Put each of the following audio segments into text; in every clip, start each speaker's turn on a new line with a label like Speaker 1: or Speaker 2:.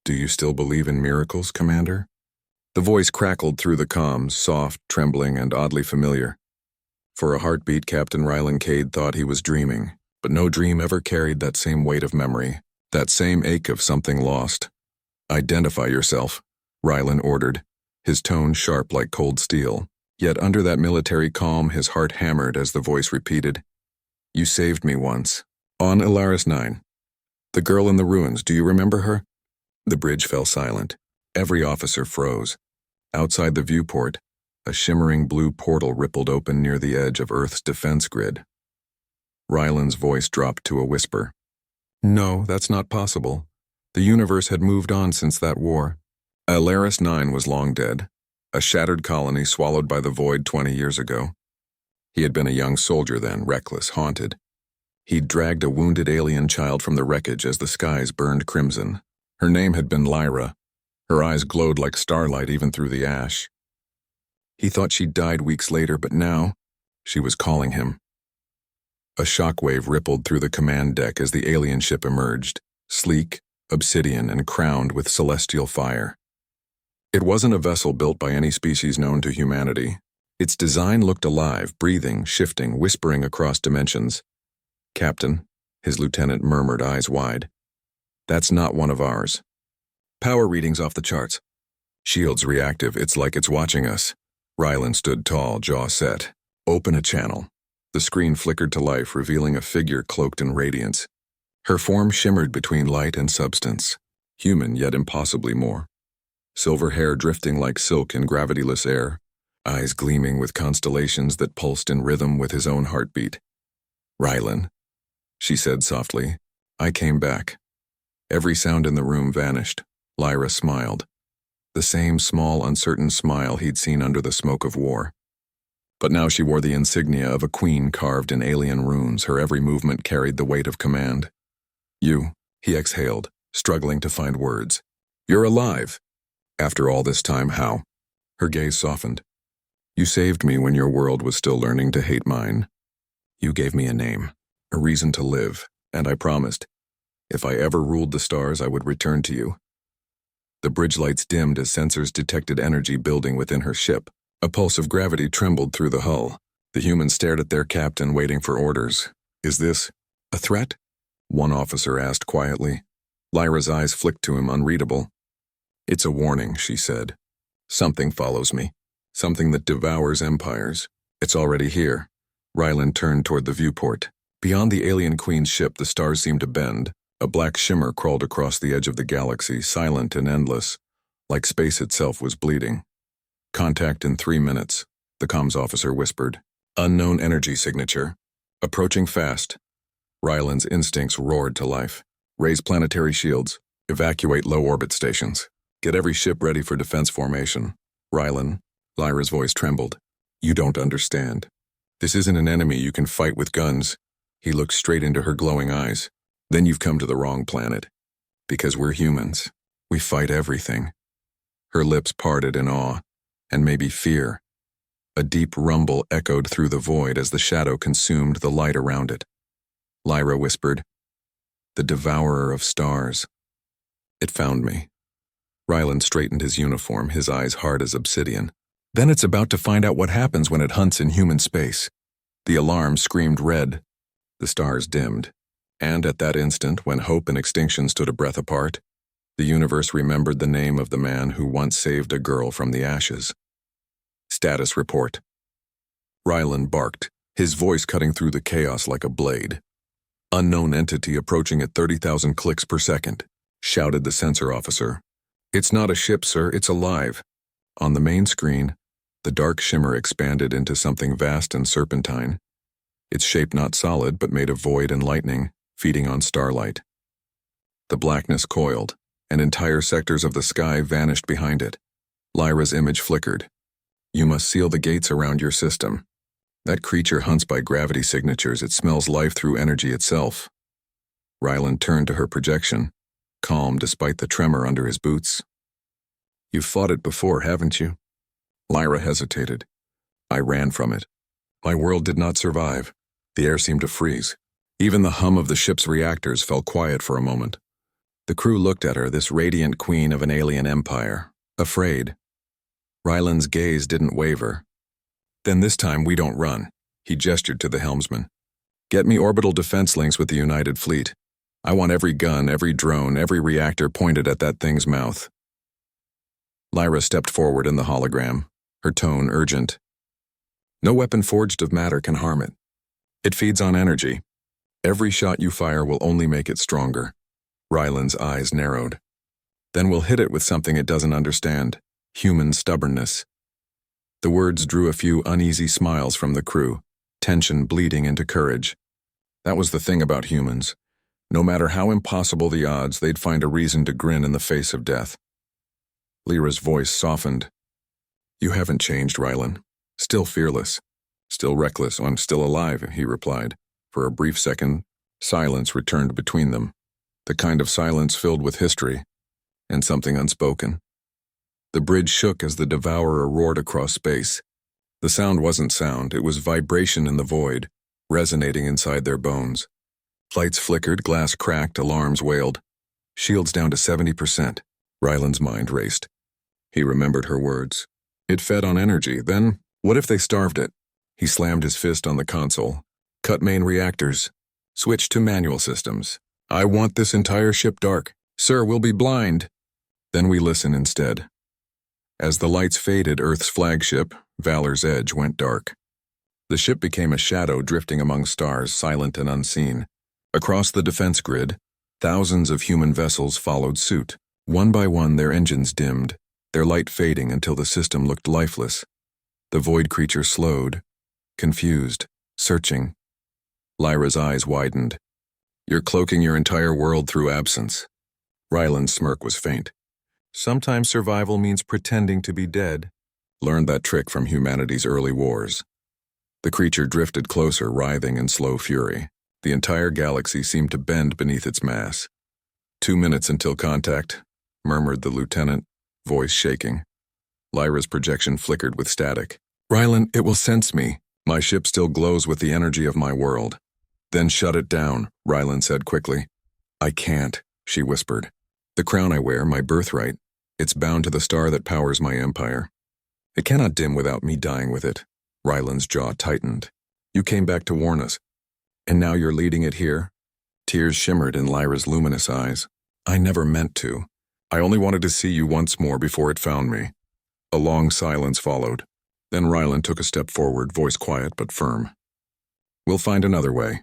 Speaker 1: Do you still believe in miracles, Commander? The voice crackled through the comms, soft, trembling, and oddly familiar. For a heartbeat, Captain Rylan Cade thought he was dreaming, but no dream ever carried that same weight of memory, that same ache of something lost. Identify yourself, Rylan ordered, his tone sharp like cold steel. Yet under that military calm, his heart hammered as the voice repeated, "You saved me once. On Ilaris 9. The girl in the ruins, do you remember her?" The bridge fell silent. Every officer froze. Outside the viewport, a shimmering blue portal rippled open near the edge of Earth's defense grid. Rylan's voice dropped to a whisper. No, that's not possible. The universe had moved on since that war. Ilaris 9 was long dead, a shattered colony swallowed by the void 20 years ago. He had been a young soldier then, reckless, haunted. He'd dragged a wounded alien child from the wreckage as the skies burned crimson. Her name had been Lyra. Her eyes glowed like starlight even through the ash. He thought she'd died weeks later, but now she was calling him. A shockwave rippled through the command deck as the alien ship emerged, sleek, obsidian, and crowned with celestial fire. It wasn't a vessel built by any species known to humanity. Its design looked alive, breathing, shifting, whispering across dimensions. "Captain," his lieutenant murmured, eyes wide. "That's not one of ours." "Power readings off the charts." "Shields reactive, it's like it's watching us." Rylan stood tall, jaw set. "Open a channel." The screen flickered to life, revealing a figure cloaked in radiance. Her form shimmered between light and substance, human yet impossibly more. Silver hair drifting like silk in gravityless air, eyes gleaming with constellations that pulsed in rhythm with his own heartbeat. "Rylan," she said softly, "I came back." Every sound in the room vanished. Lyra smiled. The same small, uncertain smile he'd seen under the smoke of war. But now she wore the insignia of a queen carved in alien runes. Her every movement carried the weight of command. "You," he exhaled, struggling to find words. "You're alive. After all this time, how?" Her gaze softened. "You saved me when your world was still learning to hate mine. You gave me a name, a reason to live, and I promised, if I ever ruled the stars, I would return to you." The bridge lights dimmed as sensors detected energy building within her ship. A pulse of gravity trembled through the hull. The humans stared at their captain, waiting for orders. "Is this a threat?" one officer asked quietly. Lyra's eyes flicked to him, unreadable. "It's a warning," she said. "Something follows me. Something that devours empires. It's already here." Rylan turned toward the viewport. Beyond the alien queen's ship, the stars seemed to bend. A black shimmer crawled across the edge of the galaxy, silent and endless, like space itself was bleeding. "Contact in 3 minutes," the comms officer whispered. "Unknown energy signature. Approaching fast." Rylan's instincts roared to life. "Raise planetary shields. Evacuate low-orbit stations. Get every ship ready for defense formation." "Rylan," Lyra's voice trembled. "You don't understand. This isn't an enemy you can fight with guns." He looked straight into her glowing eyes. "Then you've come to the wrong planet. Because we're humans. We fight everything." Her lips parted in awe, and maybe fear. A deep rumble echoed through the void as the shadow consumed the light around it. Lyra whispered, "The devourer of stars. It found me." Rylan straightened his uniform, his eyes hard as obsidian. "Then it's about to find out what happens when it hunts in human space." The alarm screamed red. The stars dimmed. And at that instant, when hope and extinction stood a breath apart, the universe remembered the name of the man who once saved a girl from the ashes. "Status report." Rylan barked, his voice cutting through the chaos like a blade. "Unknown entity approaching at 30,000 clicks per second," shouted the sensor officer. "It's not a ship, sir, it's alive." On the main screen, the dark shimmer expanded into something vast and serpentine. Its shape not solid, but made of void and lightning, feeding on starlight. The blackness coiled, and entire sectors of the sky vanished behind it. Lyra's image flickered. "You must seal the gates around your system. That creature hunts by gravity signatures. It smells life through energy itself." Rylan turned to her projection, calm despite the tremor under his boots. "You've fought it before, haven't you?" Lyra hesitated. "I ran from it. My world did not survive. The air seemed to freeze. Even the hum of the ship's reactors fell quiet for a moment. The crew looked at her, this radiant queen of an alien empire, afraid. Ryland's gaze didn't waver. Then this time we don't run, he gestured to the helmsman. Get me orbital defense links with the United Fleet. I want every gun, every drone, every reactor pointed at that thing's mouth. Lyra stepped forward in the hologram, her tone urgent. No weapon forged of matter can harm it. It feeds on energy. Every shot you fire will only make it stronger. Ryland's eyes narrowed. Then we'll hit it with something it doesn't understand, human stubbornness. The words drew a few uneasy smiles from the crew, tension bleeding into courage. That was the thing about humans. No matter how impossible the odds, they'd find a reason to grin in the face of death. Lyra's voice softened. You haven't changed, Ryland. Still fearless. Still reckless. I'm still alive, he replied. For a brief second, silence returned between them. The kind of silence filled with history and something unspoken. The bridge shook as the devourer roared across space. The sound wasn't sound, it was vibration in the void, resonating inside their bones. Lights flickered, glass cracked, alarms wailed. Shields down to 70%. Ryland's mind raced. He remembered her words. It fed on energy. Then, what if they starved it? He slammed his fist on the console. Cut main reactors. Switch to manual systems. I want this entire ship dark. Sir, we'll be blind. Then we listen instead. As the lights faded, Earth's flagship, Valor's Edge, went dark. The ship became a shadow drifting among stars, silent and unseen. Across the defense grid, thousands of human vessels followed suit. One by one, their engines dimmed, their light fading until the system looked lifeless. The void creature slowed, confused, searching. Lyra's eyes widened. You're cloaking your entire world through absence. Ryland's smirk was faint. Sometimes survival means pretending to be dead. Learned that trick from humanity's early wars. The creature drifted closer, writhing in slow fury. The entire galaxy seemed to bend beneath its mass. 2 minutes until contact, murmured the lieutenant, voice shaking. Lyra's projection flickered with static. Ryland, it will sense me. My ship still glows with the energy of my world. Then shut it down, Ryland said quickly. I can't, she whispered. The crown I wear, my birthright, it's bound to the star that powers my empire. It cannot dim without me dying with it. Ryland's jaw tightened. You came back to warn us. And now you're leading it here? Tears shimmered in Lyra's luminous eyes. I never meant to. I only wanted to see you once more before it found me. A long silence followed. Then Ryland took a step forward, voice quiet but firm. We'll find another way.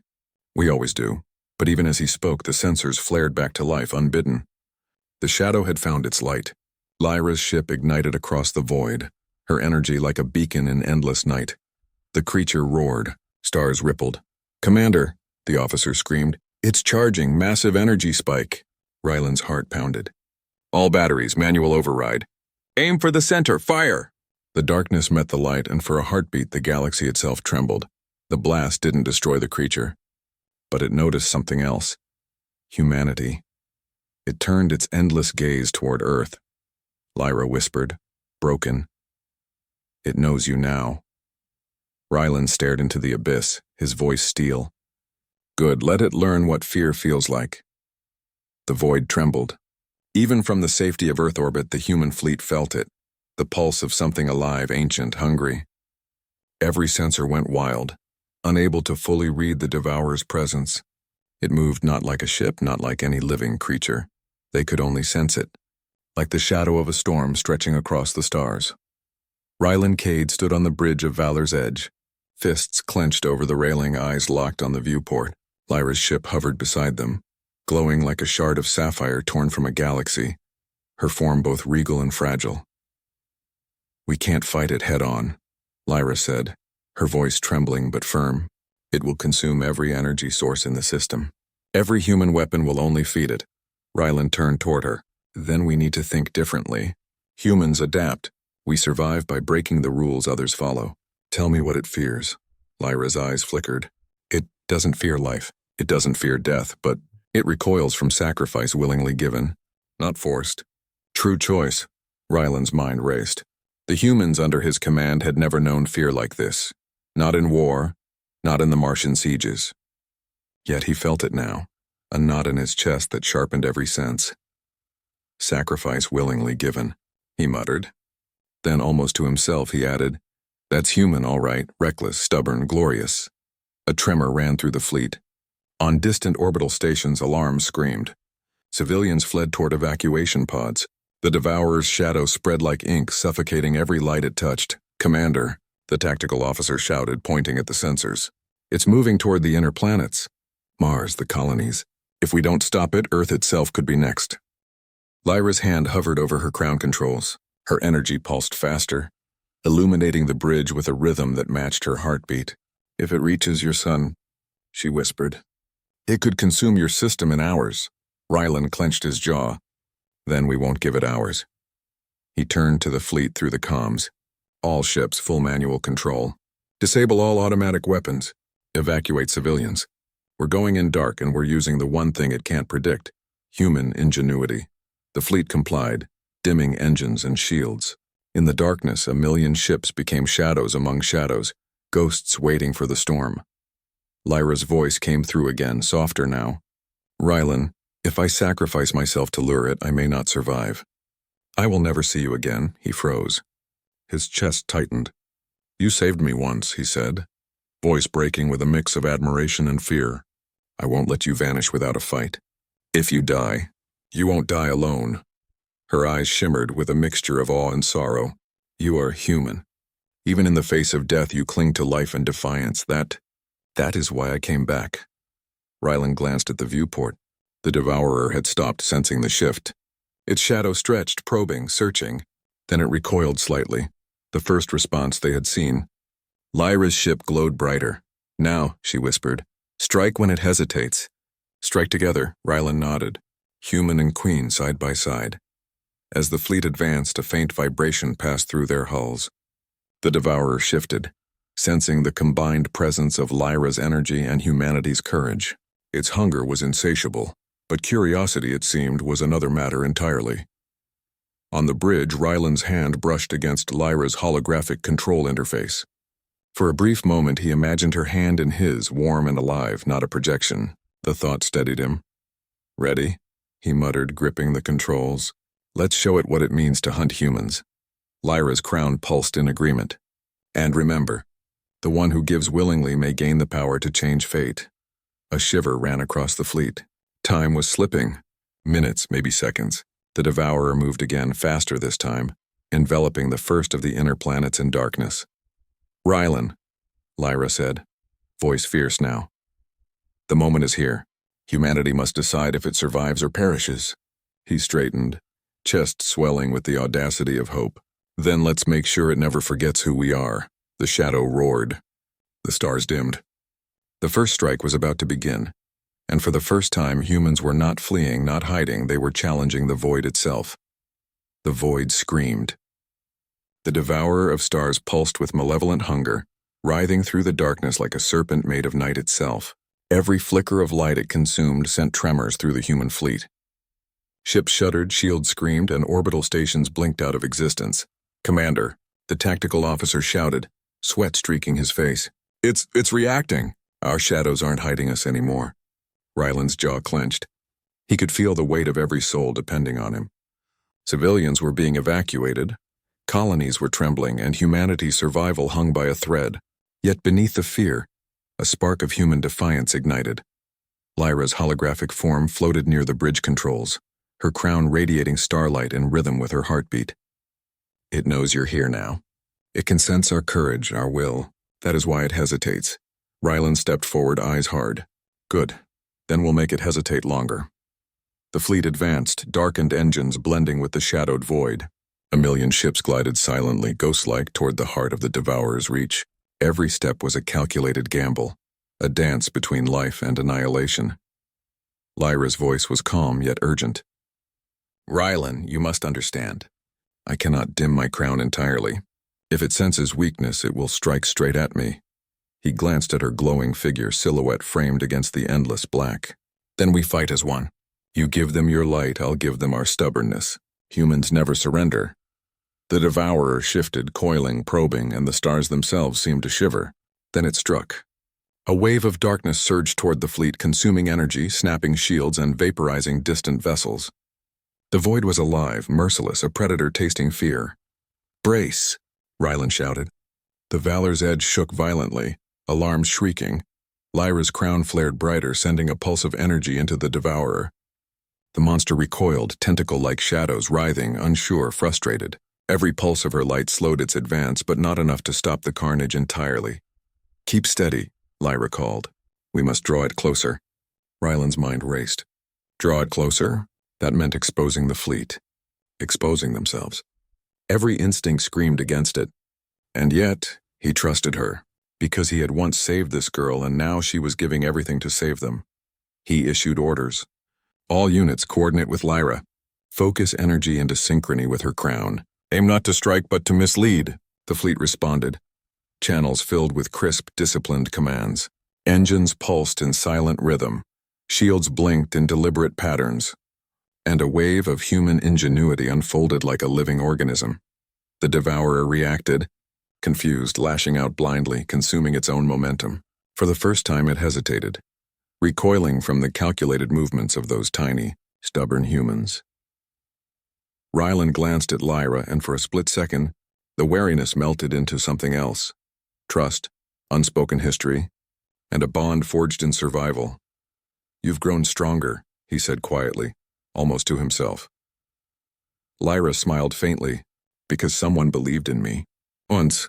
Speaker 1: We always do. But even as he spoke, the sensors flared back to life, unbidden. The shadow had found its light. Lyra's ship ignited across the void, her energy like a beacon in endless night. The creature roared. Stars rippled. Commander, the officer screamed. It's charging, massive energy spike. Ryland's heart pounded. All batteries, manual override. Aim for the center, fire! The darkness met the light, and for a heartbeat the galaxy itself trembled. The blast didn't destroy the creature, but it noticed something else. Humanity. It turned its endless gaze toward Earth. Lyra whispered, broken. It knows you now. Ryland stared into the abyss, his voice steel. Good, let it learn what fear feels like. The void trembled. Even from the safety of Earth orbit, the human fleet felt it, the pulse of something alive, ancient, hungry. Every sensor went wild, unable to fully read the devourer's presence. It moved not like a ship, not like any living creature. They could only sense it, like the shadow of a storm stretching across the stars. Ryland Cade stood on the bridge of Valor's Edge, fists clenched over the railing, eyes locked on the viewport. Lyra's ship hovered beside them, glowing like a shard of sapphire torn from a galaxy, her form both regal and fragile. We can't fight it head-on, Lyra said, her voice trembling but firm. It will consume every energy source in the system. Every human weapon will only feed it. Ryland turned toward her. Then we need to think differently. Humans adapt. We survive by breaking the rules others follow. Tell me what it fears. Lyra's eyes flickered. It doesn't fear life. It doesn't fear death, but it recoils from sacrifice willingly given, not forced. True choice. Ryland's mind raced. The humans under his command had never known fear like this. Not in war, not in the Martian sieges. Yet he felt it now. a knot in his chest that sharpened every sense. Sacrifice willingly given, he muttered. Then, almost to himself, he added, "That's human, all right, reckless, stubborn, glorious." A tremor ran through the fleet. On distant orbital stations, alarms screamed. Civilians fled toward evacuation pods. The devourer's shadow spread like ink, suffocating every light it touched. "Commander," the tactical officer shouted, pointing at the sensors. "It's moving toward the inner planets. Mars, the colonies. If we don't stop it, Earth itself could be next." Lyra's hand hovered over her crown controls. Her energy pulsed faster, illuminating the bridge with a rhythm that matched her heartbeat. "If it reaches your son," she whispered, "it could consume your system in hours." Rylan clenched his jaw. "Then we won't give it hours." He turned to the fleet through the comms. "All ships, full manual control. Disable all automatic weapons. Evacuate civilians. We're going in dark and we're using the one thing it can't predict, human ingenuity." The fleet complied, dimming engines and shields. In the darkness, a million ships became shadows among shadows, ghosts waiting for the storm. Lyra's voice came through again, softer now. "Rylan, if I sacrifice myself to lure it, I may not survive. I will never see you again." He froze. His chest tightened. "You saved me once," he said, voice breaking with a mix of admiration and fear. "I won't let you vanish without a fight. If you die, you won't die alone." Her eyes shimmered with a mixture of awe and sorrow. "You are human. Even in the face of death, you cling to life and defiance. That is why I came back." Rylan glanced at the viewport. The devourer had stopped, sensing the shift. Its shadow stretched, probing, searching. Then it recoiled slightly, the first response they had seen. Lyra's ship glowed brighter. "Now," she whispered, "strike when it hesitates." "Strike together," Rylan nodded. Human and queen side by side. As the fleet advanced, a faint vibration passed through their hulls. The devourer shifted, sensing the combined presence of Lyra's energy and humanity's courage. Its hunger was insatiable, but curiosity, it seemed, was another matter entirely. On the bridge, Rylan's hand brushed against Lyra's holographic control interface. For a brief moment, he imagined her hand in his, warm and alive, not a projection. The thought steadied him. "Ready?" he muttered, gripping the controls. "Let's show it what it means to hunt humans." Lyra's crown pulsed in agreement. "And remember, the one who gives willingly may gain the power to change fate." A shiver ran across the fleet. Time was slipping. Minutes, maybe seconds. The devourer moved again, faster this time, enveloping the first of the inner planets in darkness. "Rylan," Lyra said, voice fierce now. "The moment is here. Humanity must decide if it survives or perishes." He straightened, chest swelling with the audacity of hope. "Then let's make sure it never forgets who we are." The shadow roared. The stars dimmed. The first strike was about to begin, and for the first time humans were not fleeing, not hiding, they were challenging the void itself. The void screamed. The devourer of stars pulsed with malevolent hunger, writhing through the darkness like a serpent made of night itself. Every flicker of light it consumed sent tremors through the human fleet. Ships shuddered, shields screamed, and orbital stations blinked out of existence. "Commander," the tactical officer shouted, sweat streaking his face. It's reacting. Our shadows aren't hiding us anymore." Rylan's jaw clenched. He could feel the weight of every soul depending on him. Civilians were being evacuated. Colonies were trembling, and humanity's survival hung by a thread. Yet beneath the fear, a spark of human defiance ignited. Lyra's holographic form floated near the bridge controls, her crown radiating starlight in rhythm with her heartbeat. "It knows you're here now. It can sense our courage, our will. That is why it hesitates." Rylan stepped forward, eyes hard. "Good. Then we'll make it hesitate longer." The fleet advanced, darkened engines blending with the shadowed void. A million ships glided silently, ghost-like, toward the heart of the devourer's reach. Every step was a calculated gamble, a dance between life and annihilation. Lyra's voice was calm yet urgent. "Rylan, you must understand. I cannot dim my crown entirely. If it senses weakness, it will strike straight at me." He glanced at her glowing figure, silhouette framed against the endless black. "Then we fight as one. You give them your light, I'll give them our stubbornness. Humans never surrender." The devourer shifted, coiling, probing, and the stars themselves seemed to shiver. Then it struck. A wave of darkness surged toward the fleet, consuming energy, snapping shields, and vaporizing distant vessels. The void was alive, merciless, a predator tasting fear. "Brace!" Rylan shouted. The Valor's edge shook violently, alarms shrieking. Lyra's crown flared brighter, sending a pulse of energy into the devourer. The monster recoiled, tentacle-like shadows writhing, unsure, frustrated. Every pulse of her light slowed its advance, but not enough to stop the carnage entirely. "Keep steady," Lyra called. "We must draw it closer." Rylan's mind raced. Draw it closer? That meant exposing the fleet. Exposing themselves. Every instinct screamed against it. And yet, he trusted her, because he had once saved this girl and now she was giving everything to save them. He issued orders. "All units coordinate with Lyra. Focus energy into synchrony with her crown. Aim not to strike but to mislead," the fleet responded. Channels filled with crisp, disciplined commands. Engines pulsed in silent rhythm. Shields blinked in deliberate patterns. And a wave of human ingenuity unfolded like a living organism. The devourer reacted, confused, lashing out blindly, consuming its own momentum. For the first time it hesitated, recoiling from the calculated movements of those tiny, stubborn humans. Rylan glanced at Lyra, and for a split second, the wariness melted into something else. Trust, unspoken history, and a bond forged in survival. "You've grown stronger," he said quietly, almost to himself. Lyra smiled faintly, "Because someone believed in me. Once."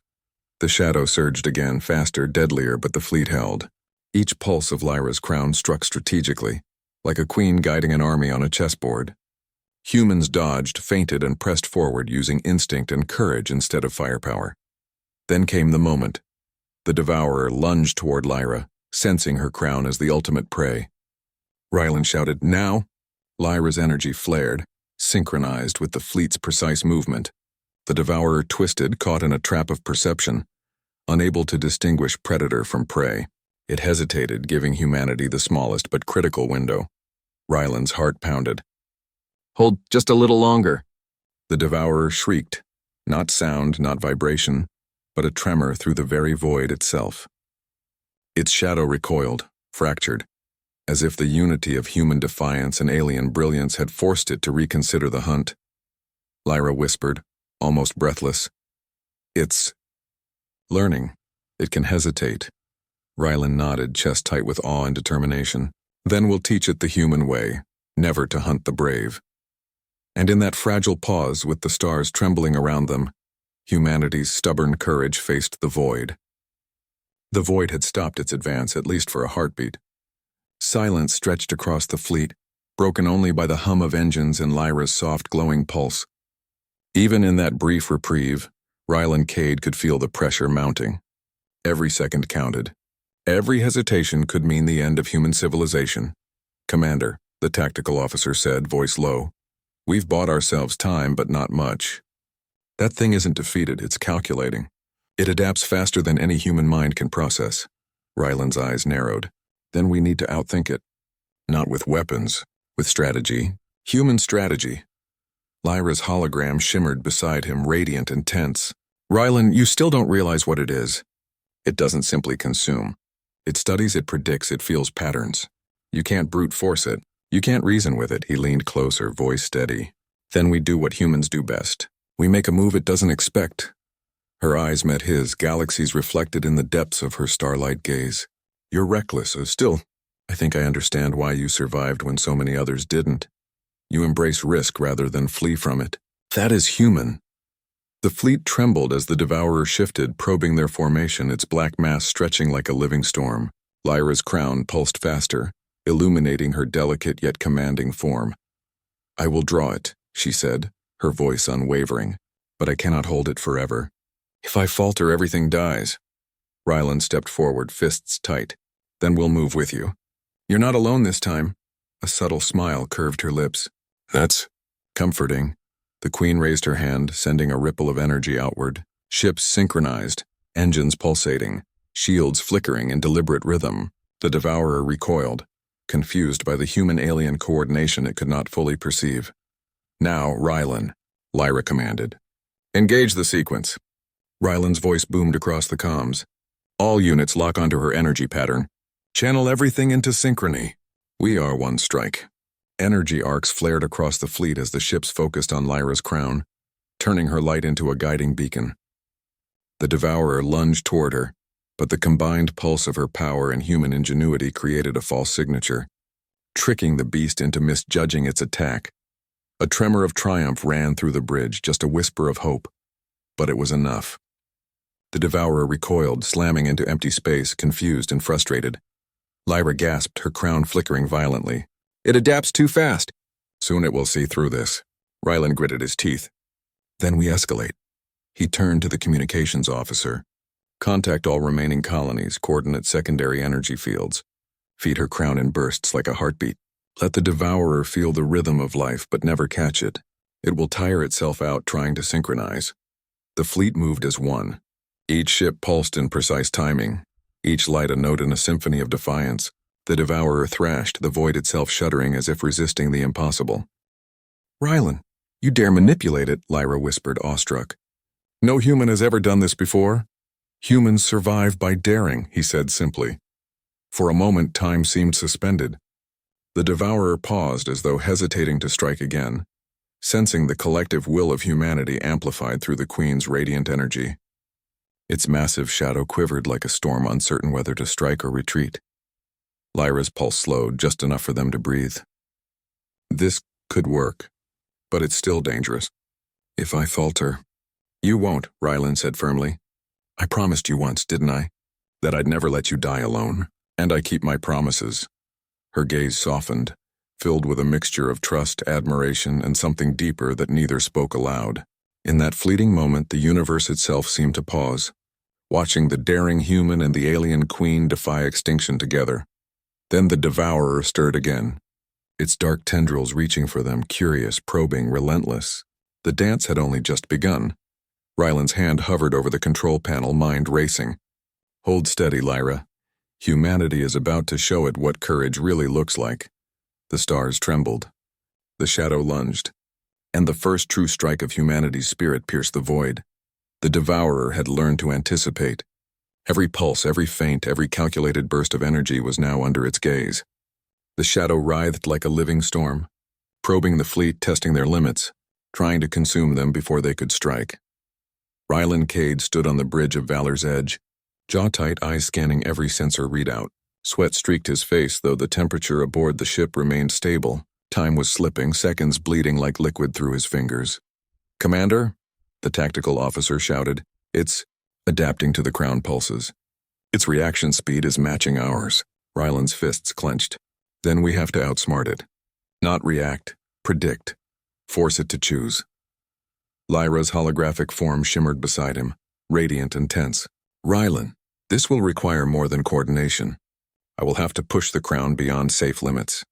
Speaker 1: The shadow surged again, faster, deadlier, but the fleet held. Each pulse of Lyra's crown struck strategically, like a queen guiding an army on a chessboard. Humans dodged, feinted, and pressed forward using instinct and courage instead of firepower. Then came the moment. The devourer lunged toward Lyra, sensing her crown as the ultimate prey. Rylan shouted, "Now!" Lyra's energy flared, synchronized with the fleet's precise movement. The devourer twisted, caught in a trap of perception, unable to distinguish predator from prey. It hesitated, giving humanity the smallest but critical window. Rylan's heart pounded. "Hold just a little longer." The devourer shrieked, not sound, not vibration, but a tremor through the very void itself. Its shadow recoiled, fractured, as if the unity of human defiance and alien brilliance had forced it to reconsider the hunt. Lyra whispered, almost breathless, "It's learning. It can hesitate." Rylan nodded, chest tight with awe and determination. "Then we'll teach it the human way, never to hunt the brave." And in that fragile pause, with the stars trembling around them, humanity's stubborn courage faced the void. The void had stopped its advance, at least for a heartbeat. Silence stretched across the fleet, broken only by the hum of engines and Lyra's soft, glowing pulse. Even in that brief reprieve, Rylan Cade could feel the pressure mounting. Every second counted. Every hesitation could mean the end of human civilization. "Commander," the tactical officer said, voice low, "we've bought ourselves time, but not much. That thing isn't defeated, it's calculating. It adapts faster than any human mind can process." Rylan's eyes narrowed. "Then we need to outthink it. Not with weapons, with strategy. Human strategy." Lyra's hologram shimmered beside him, radiant and tense. "Rylan, you still don't realize what it is. It doesn't simply consume. It studies, it predicts, it feels patterns. You can't brute force it. You can't reason with it." He leaned closer, voice steady. "Then we do what humans do best. We make a move it doesn't expect." Her eyes met his, galaxies reflected in the depths of her starlight gaze. "You're reckless, still. I think I understand why you survived when so many others didn't. You embrace risk rather than flee from it. That is human." The fleet trembled as the devourer shifted, probing their formation, its black mass stretching like a living storm. Lyra's crown pulsed faster, illuminating her delicate yet commanding form. "I will draw it," she said, her voice unwavering, "but I cannot hold it forever. If I falter, everything dies." Rylan stepped forward, fists tight. "Then we'll move with you. You're not alone this time." A subtle smile curved her lips. "That's comforting." The Queen raised her hand, sending a ripple of energy outward. Ships synchronized, engines pulsating, shields flickering in deliberate rhythm. The devourer recoiled, confused by the human-alien coordination it could not fully perceive. "Now, Rylan," Lyra commanded. "Engage the sequence." Rylan's voice boomed across the comms. All units lock onto her energy pattern. Channel everything into synchrony. We are one strike. Energy arcs flared across the fleet as the ships focused on Lyra's crown, turning her light into a guiding beacon. The devourer lunged toward her, but the combined pulse of her power and human ingenuity created a false signature, tricking the beast into misjudging its attack. A tremor of triumph ran through the bridge, just a whisper of hope, but it was enough. The devourer recoiled, slamming into empty space, confused and frustrated. Lyra gasped, her crown flickering violently. It adapts too fast. Soon it will see through this. Rylan gritted his teeth. Then we escalate. He turned to the communications officer. Contact all remaining colonies, coordinate secondary energy fields. Feed her crown in bursts like a heartbeat. Let the devourer feel the rhythm of life, but never catch it. It will tire itself out trying to synchronize. The fleet moved as one. Each ship pulsed in precise timing, each light a note in a symphony of defiance. The devourer thrashed, the void itself shuddering as if resisting the impossible. Rylan, you dare manipulate it, Lyra whispered, awestruck. No human has ever done this before. Humans survive by daring, he said simply. For a moment, time seemed suspended. The devourer paused as though hesitating to strike again, sensing the collective will of humanity amplified through the Queen's radiant energy. Its massive shadow quivered like a storm, uncertain whether to strike or retreat. Lyra's pulse slowed, just enough for them to breathe. This could work, but it's still dangerous. If I falter... You won't, Rylan said firmly. I promised you once, didn't I? That I'd never let you die alone, and I keep my promises. Her gaze softened, filled with a mixture of trust, admiration, and something deeper that neither spoke aloud. In that fleeting moment, the universe itself seemed to pause, watching the daring human and the alien queen defy extinction together. Then the devourer stirred again, its dark tendrils reaching for them, curious, probing, relentless. The dance had only just begun. Rylan's hand hovered over the control panel, mind racing. Hold steady, Lyra. Humanity is about to show it what courage really looks like. The stars trembled. The shadow lunged. And the first true strike of humanity's spirit pierced the void. The devourer had learned to anticipate. Every pulse, every feint, every calculated burst of energy was now under its gaze. The shadow writhed like a living storm, probing the fleet, testing their limits, trying to consume them before they could strike. Rylan Cade stood on the bridge of Valor's edge, jaw-tight, eyes scanning every sensor readout. Sweat streaked his face, though the temperature aboard the ship remained stable. Time was slipping, seconds bleeding like liquid through his fingers. Commander, the tactical officer shouted. It's adapting to the crown pulses. Its reaction speed is matching ours. Rylan's fists clenched. Then we have to outsmart it. Not react, predict. Force it to choose. Lyra's holographic form shimmered beside him, radiant and tense. Rylan, this will require more than coordination. I will have to push the crown beyond safe limits.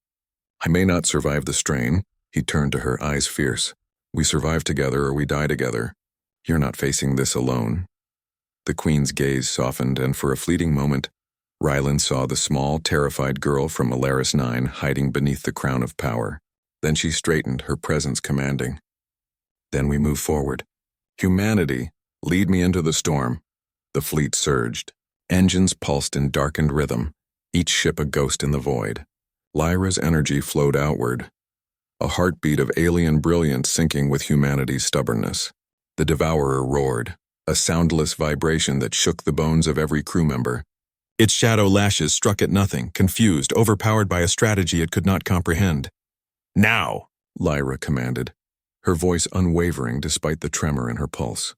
Speaker 1: I may not survive the strain. He turned to her, eyes fierce. We survive together or we die together. You're not facing this alone. The Queen's gaze softened, and for a fleeting moment, Rylan saw the small, terrified girl from Alaris 9 hiding beneath the crown of power. Then she straightened, her presence commanding. Then we move forward. Humanity, lead me into the storm. The fleet surged. Engines pulsed in darkened rhythm, each ship a ghost in the void. Lyra's energy flowed outward, a heartbeat of alien brilliance syncing with humanity's stubbornness. The devourer roared, a soundless vibration that shook the bones of every crew member. Its shadow lashes struck at nothing, confused, overpowered by a strategy it could not comprehend. Now, Lyra commanded, her voice unwavering despite the tremor in her pulse.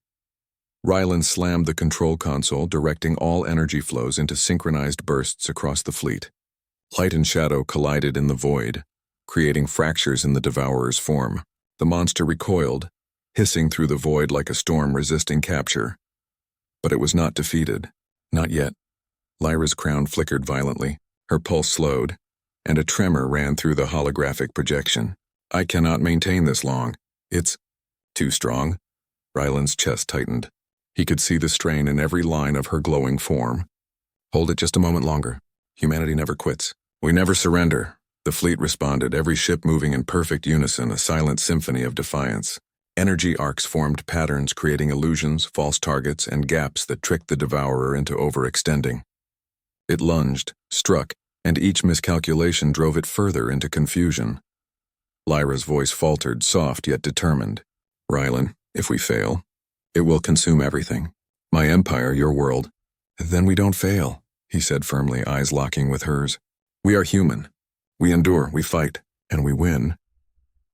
Speaker 1: Rylan slammed the control console, directing all energy flows into synchronized bursts across the fleet. Light and shadow collided in the void, creating fractures in the devourer's form. The monster recoiled, hissing through the void like a storm resisting capture. But it was not defeated. Not yet. Lyra's crown flickered violently, her pulse slowed, and a tremor ran through the holographic projection. I cannot maintain this long. It's too strong. Rylan's chest tightened. He could see the strain in every line of her glowing form. Hold it just a moment longer. Humanity never quits. We never surrender. The fleet responded, every ship moving in perfect unison, a silent symphony of defiance. Energy arcs formed patterns creating illusions, false targets, and gaps that tricked the devourer into overextending. It lunged, struck, and each miscalculation drove it further into confusion. Lyra's voice faltered, soft yet determined. Rylan, if we fail, it will consume everything. My empire, your world. Then we don't fail, he said firmly, eyes locking with hers. We are human. We endure, we fight, and we win.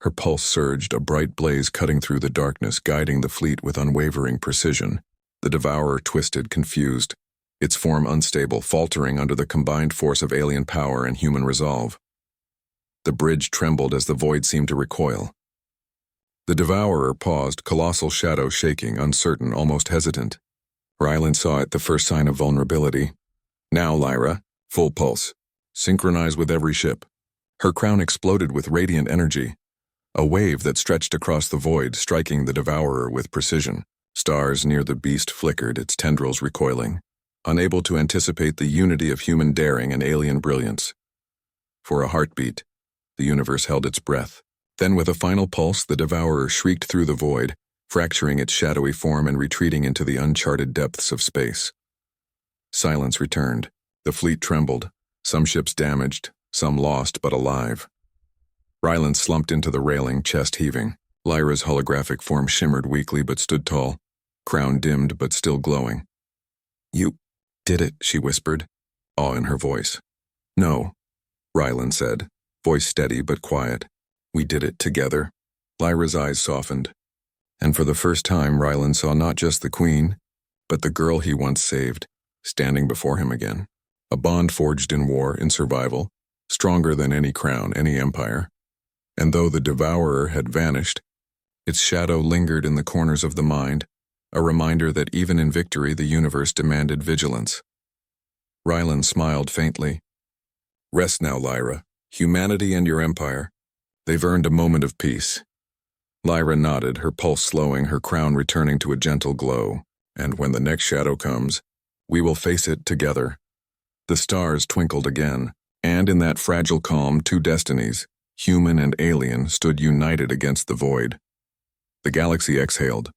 Speaker 1: Her pulse surged, a bright blaze cutting through the darkness, guiding the fleet with unwavering precision. The devourer twisted, confused, its form unstable, faltering under the combined force of alien power and human resolve. The bridge trembled as the void seemed to recoil. The devourer paused, colossal shadow shaking, uncertain, almost hesitant. Rylan saw it, the first sign of vulnerability. Now, Lyra, full pulse. Synchronize with every ship. Her crown exploded with radiant energy, a wave that stretched across the void, striking the devourer with precision. Stars near the beast flickered, its tendrils recoiling, unable to anticipate the unity of human daring and alien brilliance. For a heartbeat, the universe held its breath. Then with a final pulse, the devourer shrieked through the void, fracturing its shadowy form and retreating into the uncharted depths of space. Silence returned. The fleet trembled, some ships damaged, some lost but alive. Rylan slumped into the railing, chest heaving. Lyra's holographic form shimmered weakly but stood tall, crown dimmed but still glowing. You did it, she whispered, awe in her voice. No, Rylan said, voice steady but quiet. We did it together. Lyra's eyes softened. And for the first time, Rylan saw not just the queen, but the girl he once saved, standing before him again. A bond forged in war, in survival, stronger than any crown, any empire. And though the devourer had vanished, its shadow lingered in the corners of the mind, a reminder that even in victory the universe demanded vigilance. Rylan smiled faintly. Rest now, Lyra. Humanity and your empire. They've earned a moment of peace. Lyra nodded, her pulse slowing, her crown returning to a gentle glow. And when the next shadow comes, we will face it together. The stars twinkled again, and in that fragile calm, two destinies, human and alien, stood united against the void. The galaxy exhaled.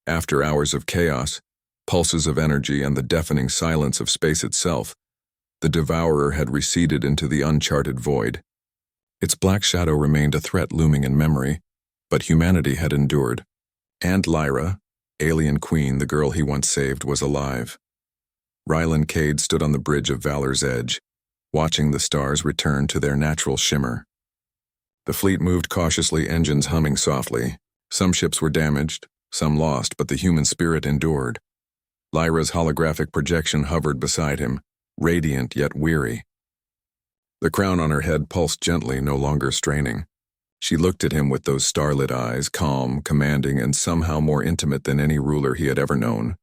Speaker 1: After hours of chaos, pulses of energy, and the deafening silence of space itself, the devourer had receded into the uncharted void. Its black shadow remained a threat looming in memory, but humanity had endured. And Lyra, alien queen, the girl he once saved, was alive. Rylan Cade stood on the bridge of Valor's edge, watching the stars return to their natural shimmer. The fleet moved cautiously, engines humming softly. Some ships were damaged, some lost, but the human spirit endured. Lyra's holographic projection hovered beside him, radiant yet weary. The crown on her head pulsed gently, no longer straining. She looked at him with those starlit eyes, calm, commanding, and somehow more intimate than any ruler he had ever known.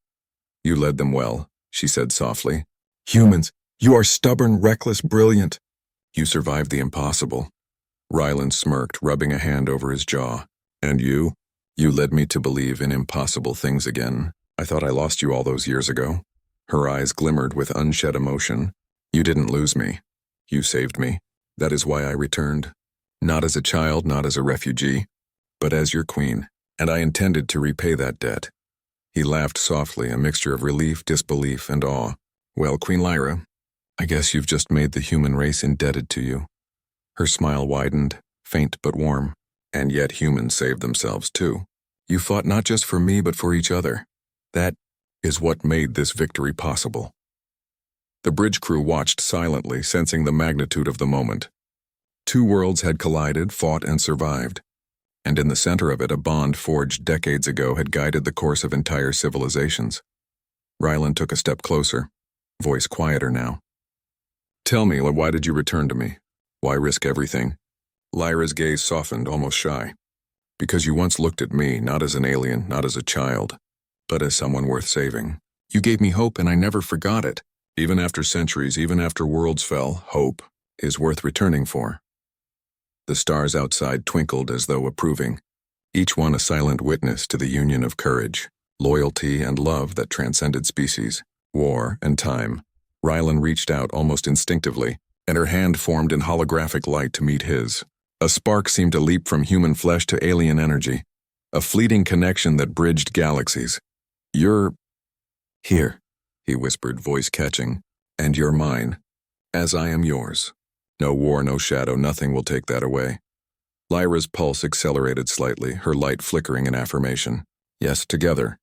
Speaker 1: You led them well, she said softly. Humans, you are stubborn, reckless, brilliant. You survived the impossible. Rylan smirked, rubbing a hand over his jaw. And you? You led me to believe in impossible things again. I thought I lost you all those years ago. Her eyes glimmered with unshed emotion. You didn't lose me. You saved me. That is why I returned. Not as a child, not as a refugee, but as your queen. And I intended to repay that debt. He laughed softly, a mixture of relief, disbelief, and awe. Well, Queen Lyra, I guess you've just made the human race indebted to you. Her smile widened, faint but warm. And yet humans saved themselves too. You fought not just for me but for each other. That is what made this victory possible. The bridge crew watched silently, sensing the magnitude of the moment. Two worlds had collided, fought, and survived. And in the center of it, a bond forged decades ago had guided the course of entire civilizations. Rylan took a step closer, voice quieter now. Tell me, why did you return to me? Why risk everything? Lyra's gaze softened, almost shy. Because you once looked at me, not as an alien, not as a child, but as someone worth saving. You gave me hope, and I never forgot it. Even after centuries, even after worlds fell, hope is worth returning for. The stars outside twinkled as though approving, each one a silent witness to the union of courage, loyalty, and love that transcended species, war, and time. Rylan reached out almost instinctively, and her hand formed in holographic light to meet his. A spark seemed to leap from human flesh to alien energy. A fleeting connection that bridged galaxies. "You're here," he whispered, voice catching, "and you're mine, as I am yours. No war, no shadow, nothing will take that away." Lyra's pulse accelerated slightly, her light flickering in affirmation. Yes, together.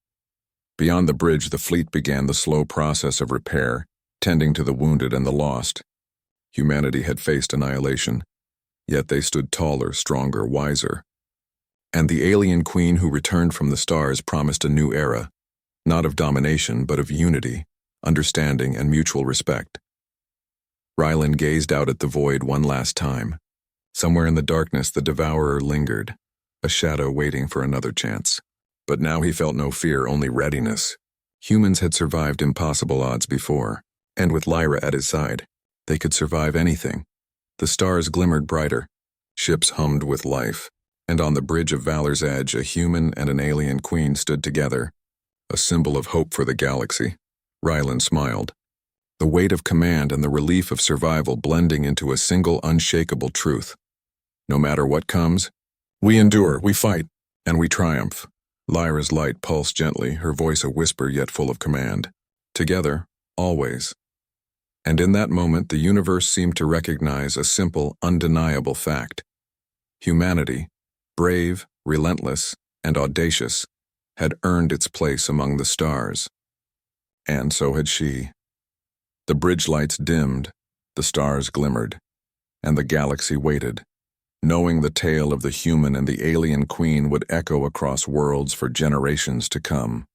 Speaker 1: Beyond the bridge, the fleet began the slow process of repair, tending to the wounded and the lost. Humanity had faced annihilation, yet they stood taller, stronger, wiser. And the alien queen who returned from the stars promised a new era, not of domination, but of unity, understanding, and mutual respect. Rylan gazed out at the void one last time. Somewhere in the darkness, the devourer lingered, a shadow waiting for another chance. But now he felt no fear, only readiness. Humans had survived impossible odds before, and with Lyra at his side, they could survive anything. The stars glimmered brighter, ships hummed with life, and on the bridge of Valor's edge, a human and an alien queen stood together, a symbol of hope for the galaxy. Rylan smiled, the weight of command and the relief of survival blending into a single unshakable truth. No matter what comes, we endure, we fight, and we triumph. Lyra's light pulsed gently, her voice a whisper yet full of command. Together, always. And in that moment, the universe seemed to recognize a simple, undeniable fact. Humanity, brave, relentless, and audacious, had earned its place among the stars. And so had she. The bridge lights dimmed, the stars glimmered, and the galaxy waited, knowing the tale of the human and the alien queen would echo across worlds for generations to come.